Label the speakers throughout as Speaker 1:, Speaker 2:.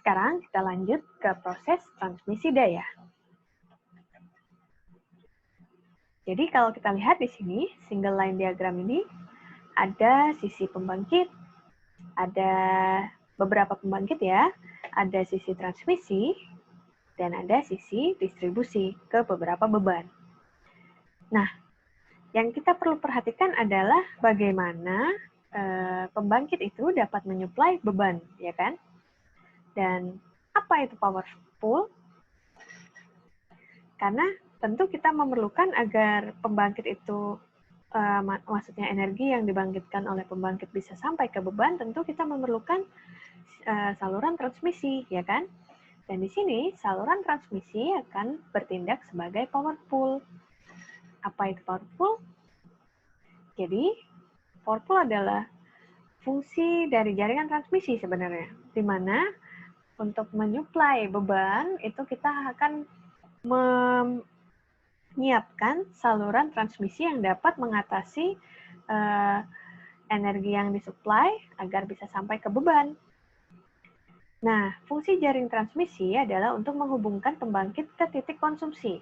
Speaker 1: Sekarang kita lanjut ke proses transmisi daya. Jadi kalau kita lihat di sini, single line diagram ini, ada sisi pembangkit, ada beberapa pembangkit ya, ada sisi transmisi, dan ada sisi distribusi ke beberapa beban. Nah, yang kita perlu perhatikan adalah bagaimana pembangkit itu dapat menyuplai beban, ya kan? Dan apa itu power pool? Karena tentu kita memerlukan agar pembangkit itu, maksudnya energi yang dibangkitkan oleh pembangkit bisa sampai ke beban, tentu kita memerlukan saluran transmisi, ya kan? Dan di sini saluran transmisi akan bertindak sebagai power pool. Apa itu power pool? Jadi, power pool adalah fungsi dari jaringan transmisi sebenarnya, di mana untuk menyuplai beban itu kita akan menyiapkan saluran transmisi yang dapat mengatasi energi yang disuplai agar bisa sampai ke beban. Nah, fungsi jaring transmisi adalah untuk menghubungkan pembangkit ke titik konsumsi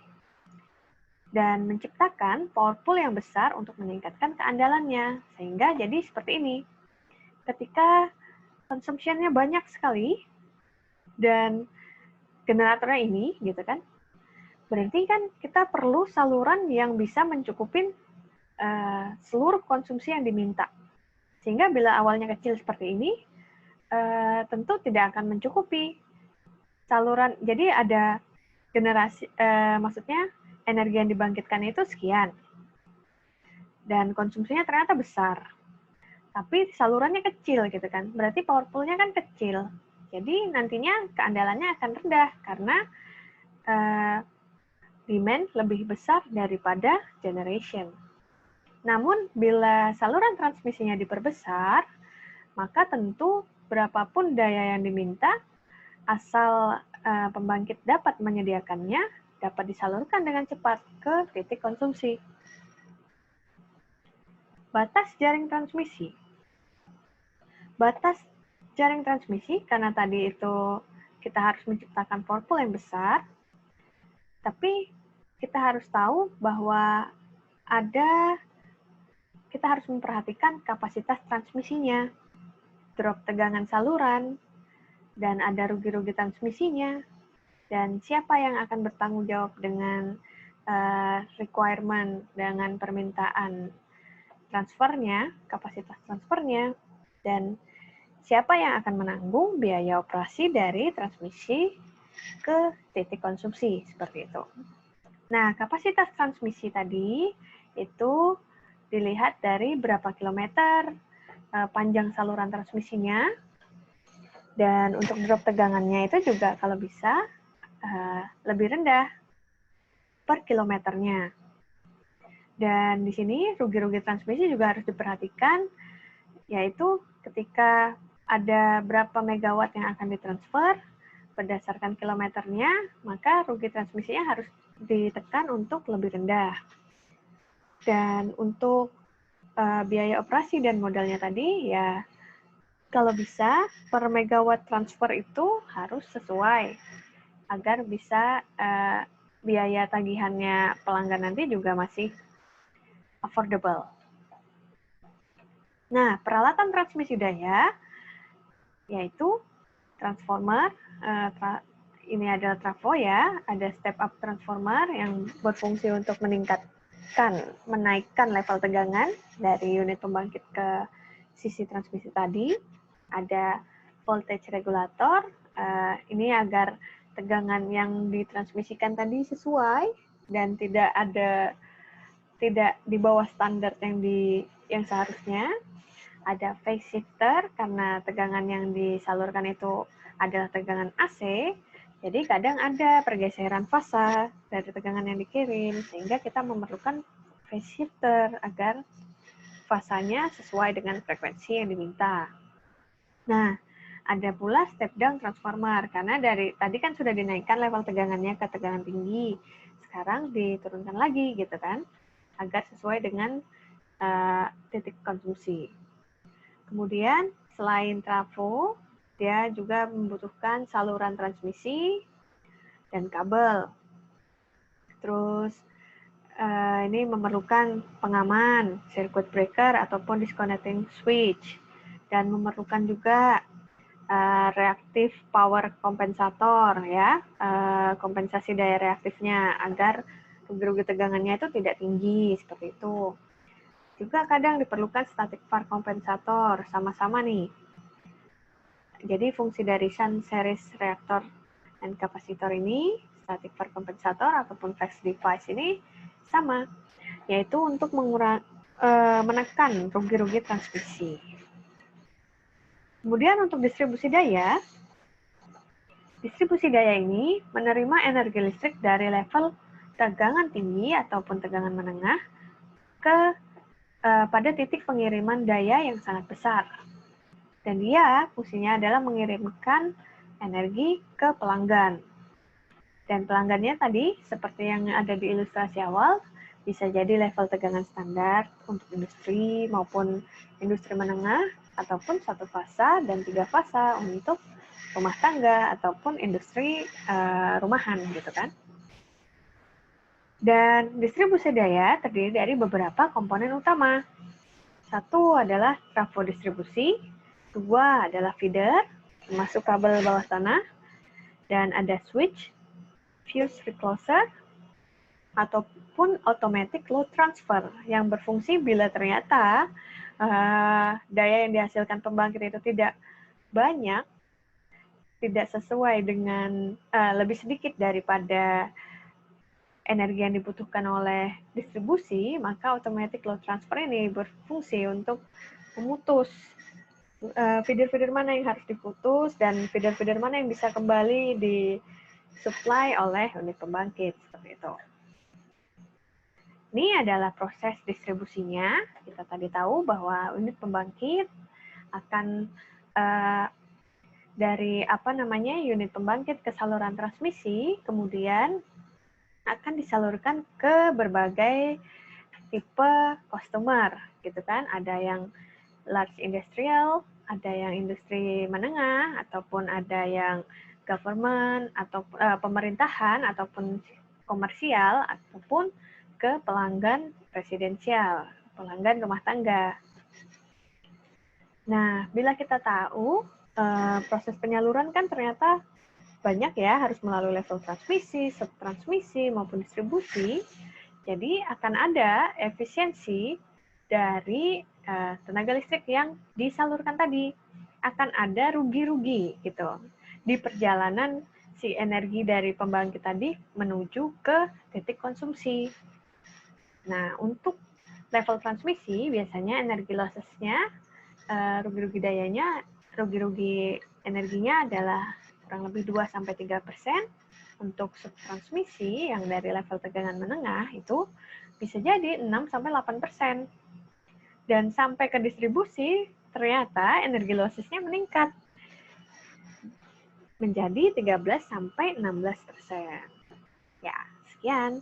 Speaker 1: dan menciptakan power pool yang besar untuk meningkatkan keandalannya. Sehingga jadi seperti ini. Ketika consumption-nya banyak sekali dan generatornya ini, gitu kan, berarti kan kita perlu saluran yang bisa mencukupin seluruh konsumsi yang diminta. Sehingga bila awalnya kecil seperti ini, tentu tidak akan mencukupi saluran. Jadi ada generasi, maksudnya energi yang dibangkitkan itu sekian. Dan konsumsinya ternyata besar. Tapi salurannya kecil gitu kan. Berarti power pool-nya kan kecil. Jadi nantinya keandalannya akan rendah karena demand lebih besar daripada generation. Namun bila saluran transmisinya diperbesar, maka tentu berapapun daya yang diminta, asal pembangkit dapat menyediakannya, dapat disalurkan dengan cepat ke titik konsumsi. Batas jaring transmisi. Batas jaring transmisi, karena tadi itu kita harus menciptakan power pool yang besar, tapi kita harus tahu bahwa kita harus memperhatikan kapasitas transmisinya, drop tegangan saluran, dan ada rugi-rugi transmisinya, dan siapa yang akan bertanggung jawab dengan requirement, dengan permintaan transfernya, kapasitas transfernya, dan siapa yang akan menanggung biaya operasi dari transmisi ke titik konsumsi, seperti itu. Nah, kapasitas transmisi tadi itu dilihat dari berapa kilometer panjang saluran transmisinya, dan untuk drop tegangannya itu juga kalau bisa lebih rendah per kilometernya. Dan di sini rugi-rugi transmisi juga harus diperhatikan, yaitu ketika ada berapa megawatt yang akan ditransfer berdasarkan kilometernya, maka rugi transmisinya harus ditekan untuk lebih rendah. Dan untuk biaya operasi dan modalnya tadi, ya kalau bisa per megawatt transfer itu harus sesuai agar bisa biaya tagihannya pelanggan nanti juga masih affordable. Nah, peralatan transmisi daya yaitu transformer, ini adalah trafo ya, ada step up transformer yang berfungsi untuk menaikkan level tegangan dari unit pembangkit ke sisi transmisi tadi. Ada voltage regulator, ini agar tegangan yang ditransmisikan tadi sesuai dan tidak di bawah standar yang seharusnya. Ada phase shifter karena tegangan yang disalurkan itu adalah tegangan AC, jadi kadang ada pergeseran fasa dari tegangan yang dikirim, sehingga kita memerlukan phase shifter agar fasanya sesuai dengan frekuensi yang diminta. Nah, ada pula step down transformer, karena dari tadi kan sudah dinaikkan level tegangannya ke tegangan tinggi, sekarang diturunkan lagi gitu kan, agar sesuai dengan titik konsumsi. Kemudian selain trafo, dia juga membutuhkan saluran transmisi dan kabel. Terus ini memerlukan pengaman, circuit breaker ataupun disconnecting switch, dan memerlukan juga reaktif power kompensator, ya, kompensasi daya reaktifnya agar rugi-rugi tegangannya itu tidak tinggi seperti itu. Juga kadang diperlukan static var kompensator, sama-sama nih. Jadi fungsi dari shunt series reaktor dan kapasitor ini, static var kompensator ataupun flex device ini sama, yaitu untuk menekan rugi-rugi transmisi. Kemudian untuk distribusi daya ini menerima energi listrik dari level tegangan tinggi ataupun tegangan menengah pada titik pengiriman daya yang sangat besar. Dan dia fungsinya adalah mengirimkan energi ke pelanggan. Dan pelanggannya tadi, seperti yang ada di ilustrasi awal, bisa jadi level tegangan standar untuk industri maupun industri menengah, ataupun 1 fasa dan 3 fasa untuk rumah tangga ataupun industri rumahan gitu kan. Dan distribusi daya terdiri dari beberapa komponen utama. 1 adalah trafo distribusi, 2 adalah feeder, termasuk kabel bawah tanah, dan ada switch, fuse recloser, ataupun automatic load transfer yang berfungsi bila ternyata daya yang dihasilkan pembangkit itu tidak banyak, tidak sesuai dengan lebih sedikit daripada energi yang dibutuhkan oleh distribusi, maka automatic load transfer ini berfungsi untuk memutus feeder-feeder mana yang harus diputus dan feeder-feeder mana yang bisa kembali disuplai oleh unit pembangkit, seperti itu. Ini adalah proses distribusinya. Kita tadi tahu bahwa unit pembangkit akan dari unit pembangkit ke saluran transmisi, kemudian akan disalurkan ke berbagai tipe customer, gitu kan? Ada yang large industrial, ada yang industri menengah, ataupun ada yang government atau pemerintahan ataupun komersial, ataupun ke pelanggan residensial, pelanggan rumah tangga. Nah, bila kita tahu proses penyaluran kan ternyata banyak ya, harus melalui level transmisi, subtransmisi, maupun distribusi. Jadi akan ada efisiensi dari tenaga listrik yang disalurkan tadi. Akan ada rugi-rugi gitu di perjalanan si energi dari pembangkit tadi menuju ke titik konsumsi. Nah, untuk level transmisi, biasanya energi losses-nya, rugi-rugi dayanya, rugi-rugi energinya adalah kurang lebih 2-3%. Untuk subtransmisi, yang dari level tegangan menengah, itu bisa jadi 6-8%. Dan sampai ke distribusi, ternyata energi losses-nya meningkat menjadi 13-16%. Ya, sekian.